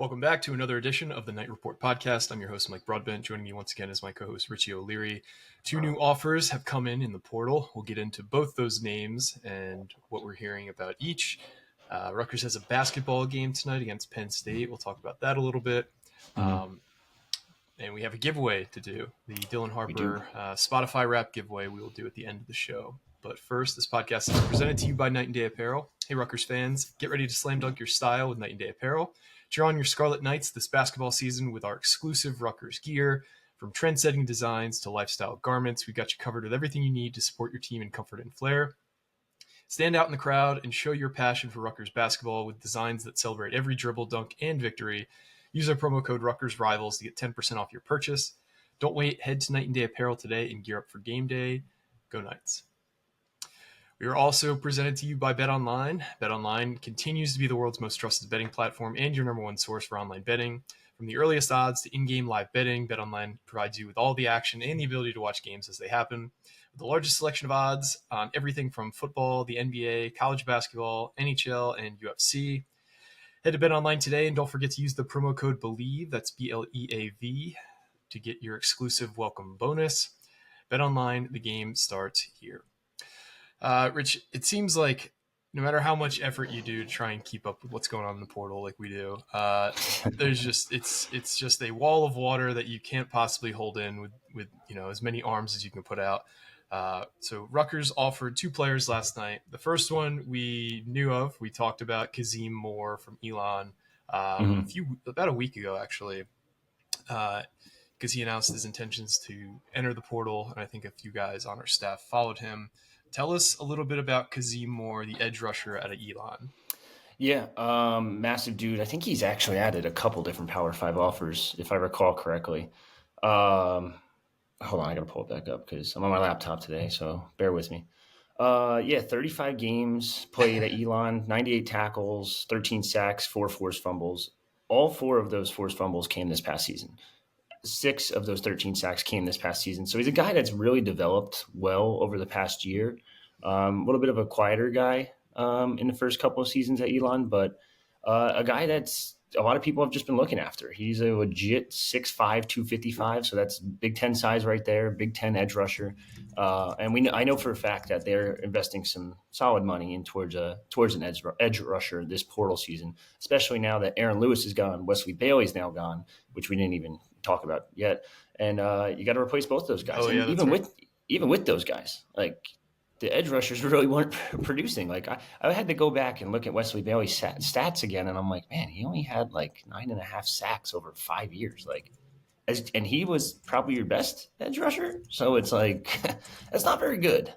Welcome back to another edition of the Knight Report podcast. I'm your host, Mike Broadbent. Joining me once again is my co-host, Richie O'Leary. Two new offers have come in the portal. We'll get into both those names and what we're hearing about each. Rutgers has a basketball game tonight against PennState. We'll talk about that a little bit. And we have a giveaway to do. The Dylan Harper Spotify Wrapped giveaway we will do at the end of the show. But first, this podcast is presented to you by Knight and Day Apparel. Hey, Rutgers fans, get ready to slam dunk your style with Knight and Day Apparel. Cheer on your Scarlet Knights this basketball season with our exclusive Rutgers gear. From trend-setting designs to lifestyle garments, we've got you covered with everything you need to support your team in comfort and flair. Stand out in the crowd and show your passion for Rutgers basketball with designs that celebrate every dribble, dunk, and victory. Use our promo code Rutgers Rivals to get 10% off your purchase. Don't wait. Head to Knight and Day Apparel today and gear up for game day. Go Knights. We are also presented to you by BetOnline. BetOnline continues to be the world's most trusted betting platform and your number one source for online betting. From the earliest odds to in-game live betting, BetOnline provides you with all the action and the ability to watch games as they happen. With the largest selection of odds on everything from football, the NBA, college basketball, NHL, and UFC. Head to BetOnline today and don't forget to use the promo code BELIEVE, that's BLEAV, to get your exclusive welcome bonus. BetOnline, the game starts here. Rich, it seems like no matter how much effort you do to try and keep up with what's going on in the portal like we do, there's just it's just a wall of water that you can't possibly hold in with as many arms as you can put out. So Rutgers offered two players last night. The first one we knew of. We talked about Cazeem Moore from Elon about a week ago, actually, because he announced his intentions to enter the portal, and I think a few guys on our staff followed him. Tell us a little bit about Cazeem Moore, the edge rusher out of Elon. Yeah, massive dude. I think he's actually added a couple different Power 5 offers, if I recall correctly. Hold on, I got to pull it back up because I'm on my laptop today, so bear with me. 35 games played at Elon, 98 tackles, 13 sacks, 4 forced fumbles. All 4 of those forced fumbles came this past season. 6 of those 13 sacks came this past season. So he's a guy that's really developed well over the past year. A little bit of a quieter guy in the first couple of seasons at Elon, but a guy that's a lot of people have just been looking after. He's a legit 6'5", 255, so that's Big Ten size right there, Big Ten edge rusher. And I know for a fact that they're investing some solid money in towards an edge rusher this portal season, especially now that Aaron Lewis is gone, Wesley Bailey's now gone, which we didn't even talk about yet. And you got to replace both those guys. Yeah, even with those guys, like the edge rushers really weren't producing. Like I had to go back and look at Wesley Bailey's stats again, and I'm like, man, he only had like 9.5 sacks over 5 years. And he was probably your best edge rusher. So it's like that's not very good.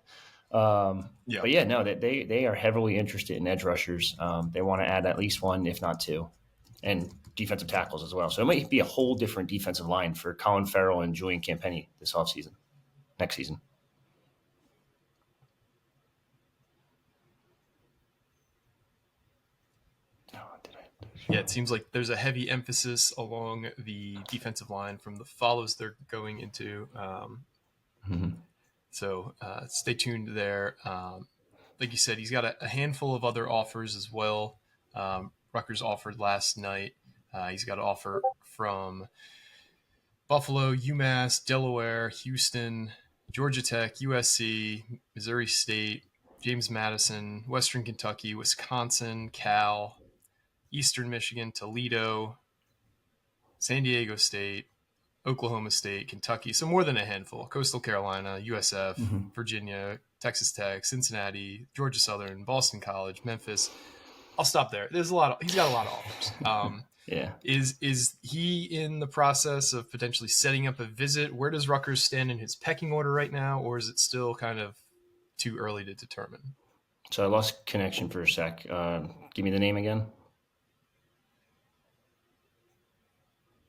But yeah, no, they are heavily interested in edge rushers. They want to add at least 1, if not 2, and defensive tackles as well. So it might be a whole different defensive line for Colin Farrell and Julian Campenny next season. Yeah, it seems like there's a heavy emphasis along the defensive line from the follows they're going into. So stay tuned there. Like you said, he's got a handful of other offers as well. Rutgers offered last night. He's got an offer from Buffalo, UMass, Delaware, Houston, Georgia Tech, USC, Missouri State, James Madison, Western Kentucky, Wisconsin, Cal, Eastern Michigan, Toledo, San Diego State, Oklahoma State, Kentucky. So more than a handful. Coastal Carolina, USF, Virginia, Texas Tech, Cincinnati, Georgia Southern, Boston College, Memphis. I'll stop there. He's got a lot of offers. Yeah. Is he in the process of potentially setting up a visit? Where does Rutgers stand in his pecking order right now, or is it still kind of too early to determine? So I lost connection for a sec. Give me the name again.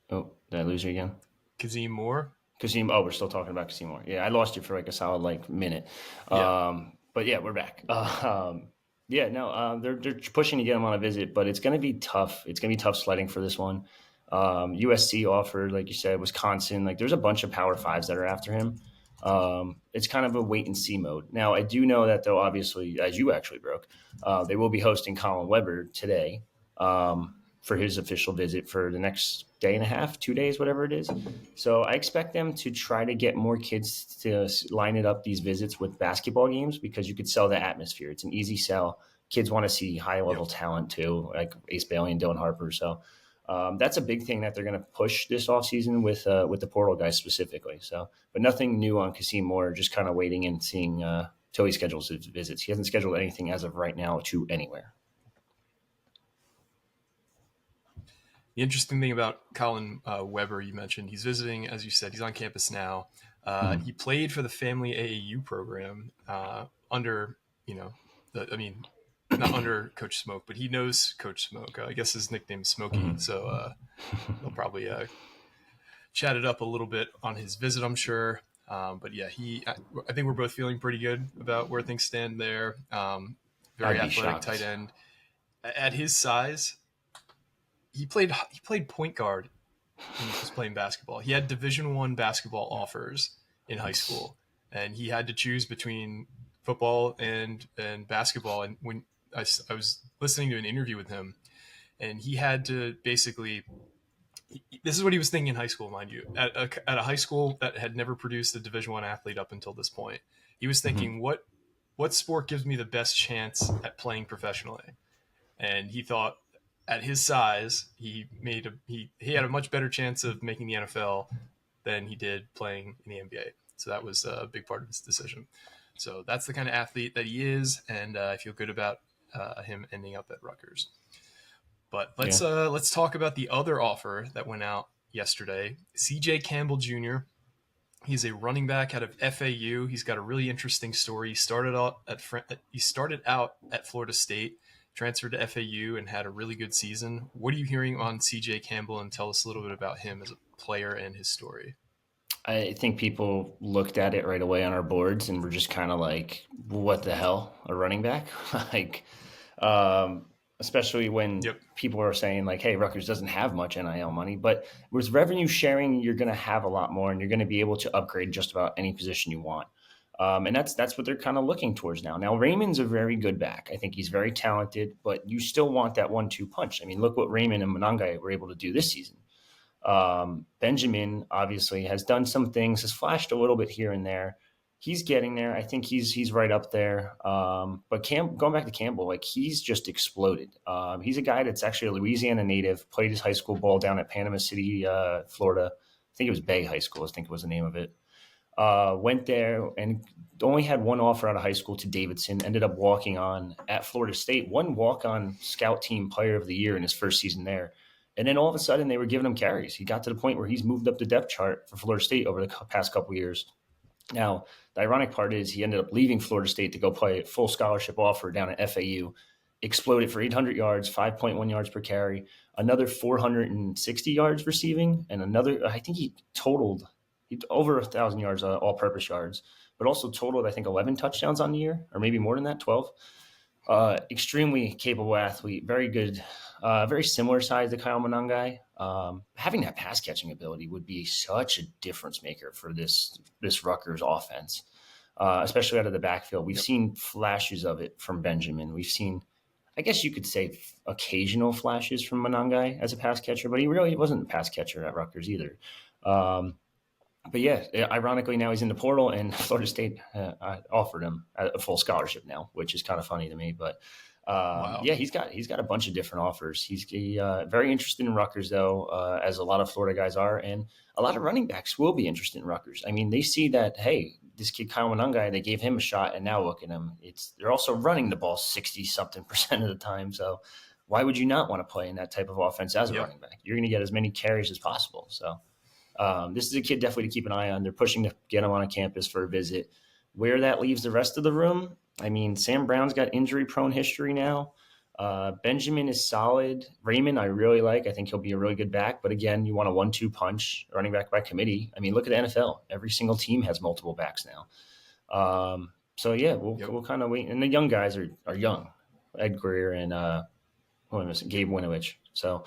Oh, did I lose you again? Cazeem Moore. Oh, we're still talking about Cazeem Moore. Yeah, I lost you for like a solid minute. But yeah, we're back. They're pushing to get him on a visit, but it's going to be tough. It's going to be tough sledding for this one. USC offered, like you said, Wisconsin. Like there's a bunch of Power 5s that are after him. It's kind of a wait and see mode. Now, I do know that they'll obviously, as you actually broke, they will be hosting Colin Weber today for his official visit for the next day and a half, 2 days, whatever it is. So I expect them to try to get more kids to line it up, these visits with basketball games, because you could sell the atmosphere. It's an easy sell. Kids want to see high level talent too, like Ace Bailey and Dylan Harper. So that's a big thing that they're going to push this offseason with the portal guys specifically. So, but nothing new on Cazeem Moore, just kind of waiting and seeing till he schedules his visits. He hasn't scheduled anything as of right now to anywhere. The interesting thing about Colin Weber, you mentioned, he's visiting, as you said, he's on campus now. He played for the Family AAU program under, not under Coach Smoke, but he knows Coach Smoke. I guess his nickname is Smokey, so he'll probably chat it up a little bit on his visit, I'm sure. But yeah, I think we're both feeling pretty good about where things stand there. Very athletic tight end. At his size, he played point guard when he was playing basketball. He had Division I basketball offers in high school, and he had to choose between football and basketball. And when I was listening to an interview with him, and he had to basically, this is what he was thinking in high school, mind you, at a high school that had never produced a Division I athlete up until this point. He was thinking, what sport gives me the best chance at playing professionally? And he thought, at his size, he had a much better chance of making the NFL than he did playing in the NBA. So that was a big part of his decision. So that's the kind of athlete that he is, and I feel good about him ending up at Rutgers. But let's talk about the other offer that went out yesterday. CJ Campbell Jr. He's a running back out of FAU. He's got a really interesting story. He started out at Florida State, transferred to FAU, and had a really good season. What are you hearing on CJ Campbell, and tell us a little bit about him as a player and his story? I think people looked at it right away on our boards and were just kind of like, what the hell, a running back? Especially when people are saying like, hey, Rutgers doesn't have much NIL money, but with revenue sharing, you're going to have a lot more, and you're going to be able to upgrade just about any position you want. And that's what they're kind of looking towards now. Now, Raymond's a very good back. I think he's very talented, but you still want that 1-2 punch. I mean, look what Raymond and Monangai were able to do this season. Benjamin obviously has done some things, has flashed a little bit here and there. He's getting there. I think he's right up there. But going back to Campbell, like, he's just exploded. He's a guy that's actually a Louisiana native, played his high school ball down at Panama City, Florida. I think it was Bay High School, I think was the name of it. Went there and only had one offer out of high school to Davidson, ended up walking on at Florida State, one walk-on scout team player of the year in his first season there. And then all of a sudden they were giving him carries. He got to the point where he's moved up the depth chart for Florida State over the past couple of years. Now, the ironic part is he ended up leaving Florida State to go play a full scholarship offer down at FAU, exploded for 800 yards, 5.1 yards per carry, another 460 yards receiving, and another, I think he totaled over 1,000 yards, all-purpose yards, but also totaled, I think, 11 touchdowns on the year, or maybe more than that, 12. Extremely capable athlete, very good, very similar size to Kyle Monangai. Having that pass-catching ability would be such a difference maker for this Rutgers offense, especially out of the backfield. We've seen flashes of it from Benjamin. We've seen, I guess you could say, occasional flashes from Monangai as a pass catcher, but he really wasn't a pass catcher at Rutgers either. But yeah, ironically now he's in the portal, and Florida State offered him a full scholarship now, which is kind of funny to me. But wow. Yeah, he's got a bunch of different offers. He's very interested in Rutgers, though, as a lot of Florida guys are, and a lot of running backs will be interested in Rutgers. I mean, they see that, hey, this kid Kyle Monangai, they gave him a shot, and now look at him. They're also running the ball 60-something% of the time. So why would you not want to play in that type of offense as a running back? You're going to get as many carries as possible. So. This is a kid definitely to keep an eye on. They're pushing to get him on a campus for a visit. Where that leaves the rest of the room, I mean, Sam Brown's got injury-prone history now. Benjamin is solid. Raymond I really like. I think he'll be a really good back. But again, you want a 1-2 punch, running back by committee. I mean, look at the NFL. Every single team has multiple backs now. So, yeah, we'll kind of wait. And the young guys are young. Ed Greer and Gabe Winovich. So,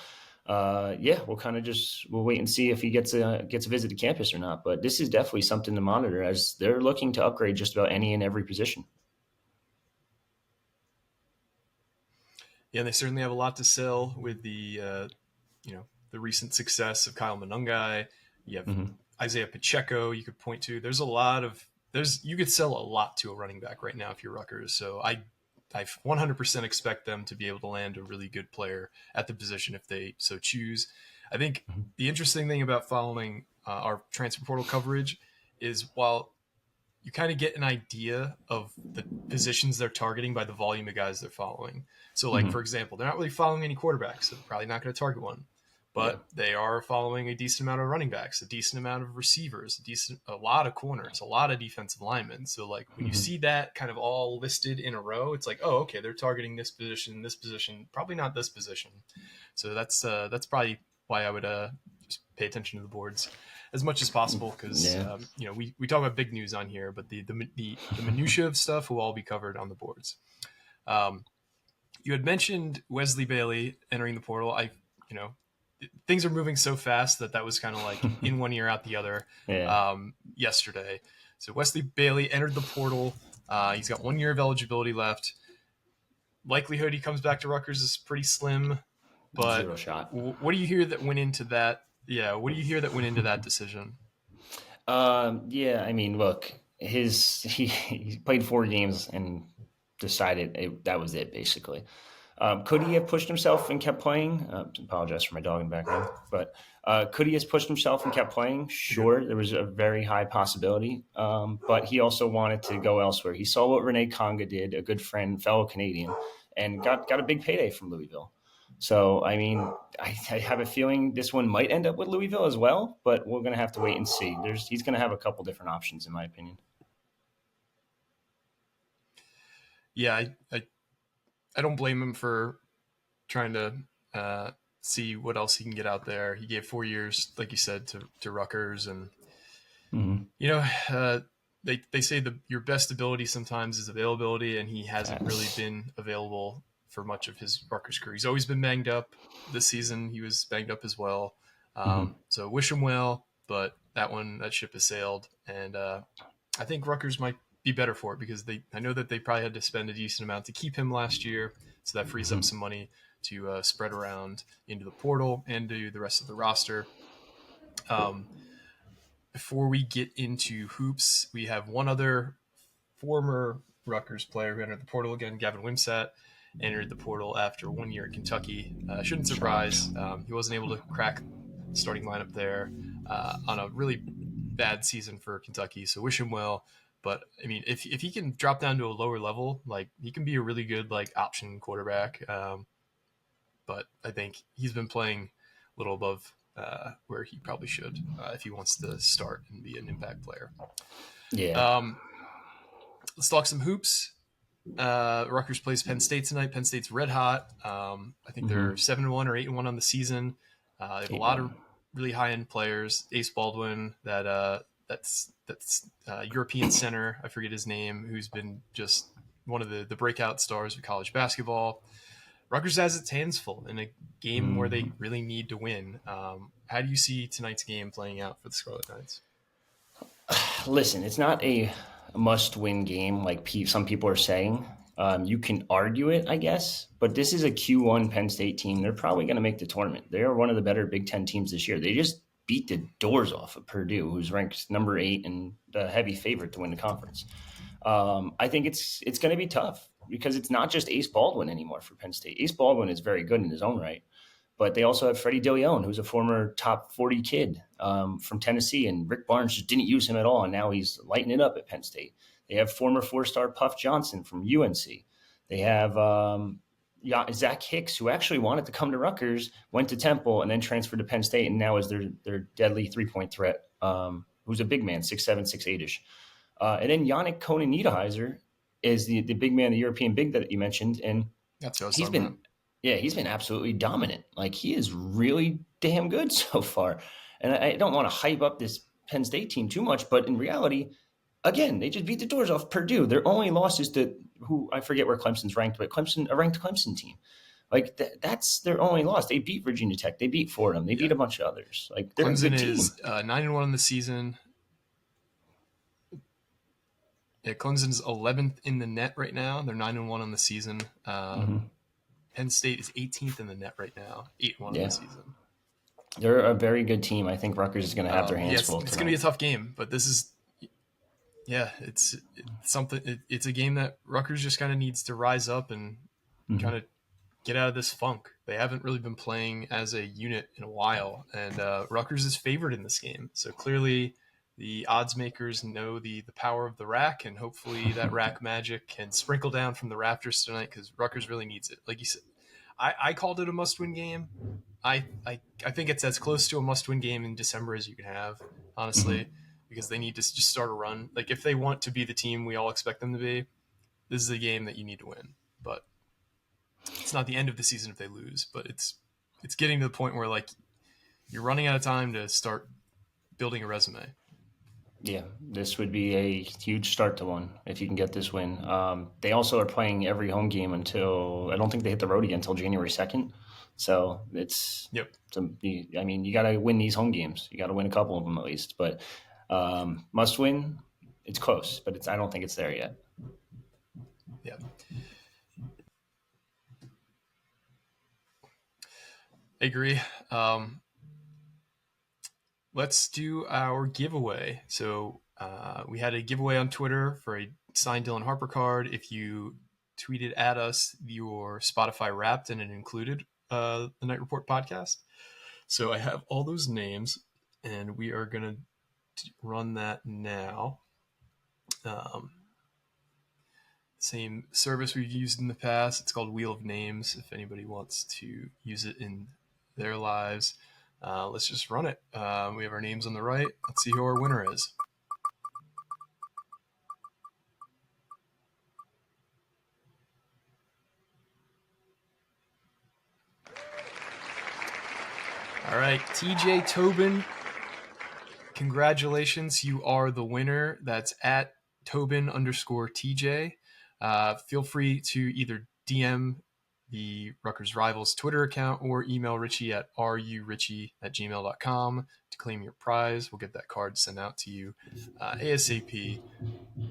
we'll kind of we'll wait and see if he gets a visit to campus or not. But this is definitely something to monitor, as they're looking to upgrade just about any and every position. Yeah, they certainly have a lot to sell with the the recent success of Kyle Monungai. You have Mm-hmm. Isaiah Pacheco you could point to. You could sell a lot to a running back right now if you're Rutgers. So I 100% expect them to be able to land a really good player at the position if they so choose. I think the interesting thing about following our transfer portal coverage is while you kind of get an idea of the positions they're targeting by the volume of guys they're following. So, like, Mm-hmm. for example, they're not really following any quarterbacks, so they're probably not going to target one. But they are following a decent amount of running backs, a decent amount of receivers, a lot of corners, a lot of defensive linemen. So, like, when you see that kind of all listed in a row, it's like, oh, okay, they're targeting this position, probably not this position. So that's probably why I would just pay attention to the boards as much as possible, because we talk about big news on here, but the minutia of stuff will all be covered on the boards. You had mentioned Wesley Bailey entering the portal. Things are moving so fast that was kind of like in one ear out the other yesterday. So Wesley Bailey entered the portal. He's got 1 year of eligibility left. Likelihood he comes back to Rutgers is pretty slim, but zero shot. What do you hear that went into that? Yeah, what do you hear that went into that decision? I mean, look, he played 4 games and decided that was it, basically. Could he have pushed himself and kept playing? Apologize for my dog in the background, but could he have pushed himself and kept playing? Sure, there was a very high possibility, but he also wanted to go elsewhere. He saw what Renee Conga did, a good friend, fellow Canadian, and got a big payday from Louisville. So, I mean, I have a feeling this one might end up with Louisville as well, but we're going to have to wait and see. He's going to have a couple different options, in my opinion. Yeah, I don't blame him for trying to see what else he can get out there. He gave 4 years, like you said, to Rutgers, and they say your best ability sometimes is availability, and he hasn't really been available for much of his Rutgers career. He's always been banged up. This season, he was banged up as well. So wish him well, but that ship has sailed, and I think Rutgers might be better for it, because I know that they probably had to spend a decent amount to keep him last year, so that frees up some money to spread around into the portal and to the rest of the roster. Before we get into hoops, we have one other former Rutgers player who entered the portal again. Gavin Wimsatt entered the portal after 1 year at Kentucky. Shouldn't surprise. He wasn't able to crack the starting lineup there on a really bad season for Kentucky, so wish him well. But I mean, if he can drop down to a lower level, like, he can be a really good option quarterback. But I think he's been playing a little above where he probably should if he wants to start and be an impact player. Yeah. Let's talk some hoops. Rutgers plays Penn State tonight. Penn State's red hot. I think they're 7-1 or 8-1 on the season. They have a lot of really high end players. Ace Baldwin, that's European center. I forget his name, who's been just one of the breakout stars of college basketball. Rutgers has its hands full in a game where they really need to win. How do you see tonight's game playing out for the Scarlet Knights? Listen, it's not a must-win game like some people are saying. You can argue it, I guess, but this is a Q1 Penn State team. They're probably going to make the tournament. They are one of the better Big Ten teams this year. They just beat the doors off of Purdue, who's ranked number 8 and the heavy favorite to win the conference. I think it's going to be tough, because it's not just Ace Baldwin anymore for Penn State. Ace Baldwin is very good in his own right, but they also have Freddie DeLeon, who's a former top 40 kid from Tennessee, and Rick Barnes just didn't use him at all, and now he's lighting it up at Penn State. They have former 4-star Puff Johnson from UNC. They have Zach Hicks, who actually wanted to come to Rutgers, went to Temple, and then transferred to Penn State, and now is their deadly three-point threat, who's a big man, 6'7", 6'8"-ish. And then Yannick Konen-Niederheiser is the big man, the European big that you mentioned, and he's been absolutely dominant. Like, he is really damn good so far. And I don't want to hype up this Penn State team too much, but in reality, again, they just beat the doors off Purdue. Their only loss is to who, I forget where Clemson's ranked, but a ranked Clemson team. Like, that's their only loss. They beat Virginia Tech. They beat Fordham. They beat a bunch of others. Like, they're Clemson a good team. is 9-1 in the season. Yeah, Clemson's 11th in the net right now. They're 9-1 on the season. Penn State is 18th in the net right now, 8-1 on the season. They're a very good team. I think Rutgers is going to have their hands Yes, full it's tonight. going to be a tough game, but this is, it's something. It's a game that Rutgers just kind of needs to rise up and kind of get out of this funk. They haven't really been playing as a unit in a while, and Rutgers is favored in this game. So clearly, the odds makers know the power of the rack, and hopefully that rack magic can sprinkle down from the Raptors tonight because Rutgers really needs it. Like you said, I called it a must-win game. I think it's as close to a must-win game in December as you can have, honestly, because they need to just start a run. Like if they want to be the team we all expect them to be, this is a game that you need to win. But it's not the end of the season if they lose, but it's getting to the point where like you're running out of time to start building a resume. Yeah, this would be a huge start to one if you can get this win. They also are playing every home game until I don't think they hit the road again until January 2nd. So Yep. I mean, you got to win these home games. You got to win a couple of them at least. But must win. It's close, but I don't think it's there yet. Yeah. I agree. Let's do our giveaway. So we had a giveaway on Twitter for a signed Dylan Harper card. If you tweeted at us your Spotify Wrapped, and it included the Knight Report podcast. So I have all those names, and we are going to run that now. Same service we've used in the past. It's called Wheel of Names. If anybody wants to use it in their lives, let's just run it. We have our names on the right. Let's see who our winner is. All right, TJ Tobin. Congratulations, you are the winner. That's at Tobin_TJ. Feel free to either DM the Rutgers Rivals Twitter account or email Richie at rurichie@gmail.com to claim your prize. We'll get that card sent out to you ASAP.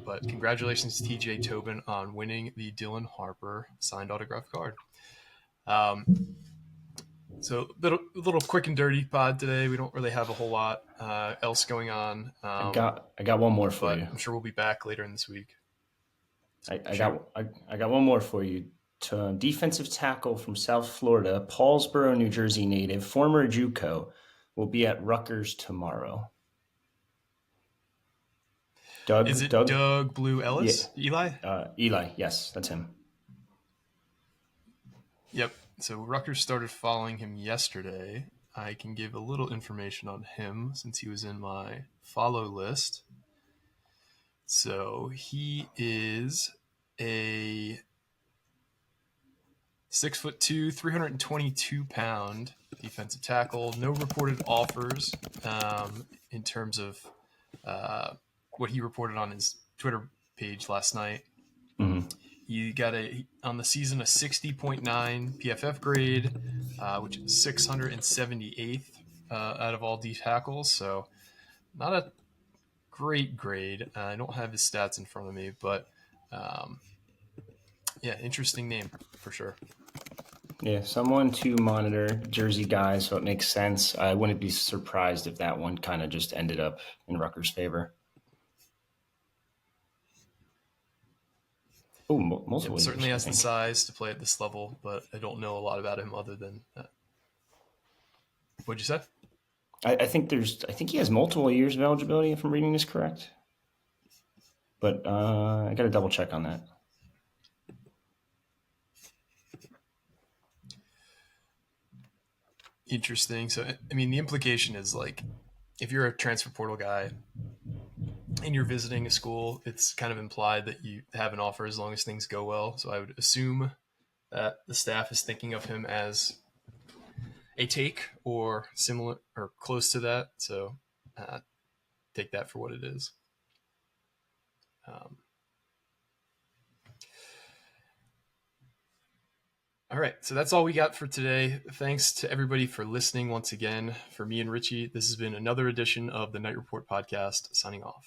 But congratulations to TJ Tobin on winning the Dylan Harper signed autograph card. So a little quick and dirty pod today. We don't really have a whole lot else going on. I got one more for you. I'm sure we'll be back later in this week. I got one more for you. Defensive tackle from South Florida, Paulsboro, New Jersey native, former JUCO, will be at Rutgers tomorrow. Is it Doug Blue Ellis? Yeah. Eli, yes, that's him. Yep. So Rutgers started following him yesterday. I can give a little information on him since he was in my follow list. So he is a 6'2", 322-pound defensive tackle. No reported offers in terms of what he reported on his Twitter page last night. Mm-hmm. He got on the season a 60.9 PFF grade, which is 678th out of all D tackles. So not a great grade. I don't have his stats in front of me, but interesting name for sure. Yeah, someone to monitor, Jersey guy, so it makes sense. I wouldn't be surprised if that one kind of just ended up in Rutgers' favor. Oh, multiple. Certainly has the size to play at this level, but I don't know a lot about him other than that. What'd you say? I think he has multiple years of eligibility, if I'm reading this correct. But I got to double check on that. Interesting. So, I mean, the implication is like, if you're a transfer portal guy and you're visiting a school, it's kind of implied that you have an offer as long as things go well. So I would assume that the staff is thinking of him as a take or similar or close to that. So take that for what it is. All right, so that's all we got for today. Thanks to everybody for listening once again. For me and Richie, this has been another edition of the Knight Report podcast, signing off.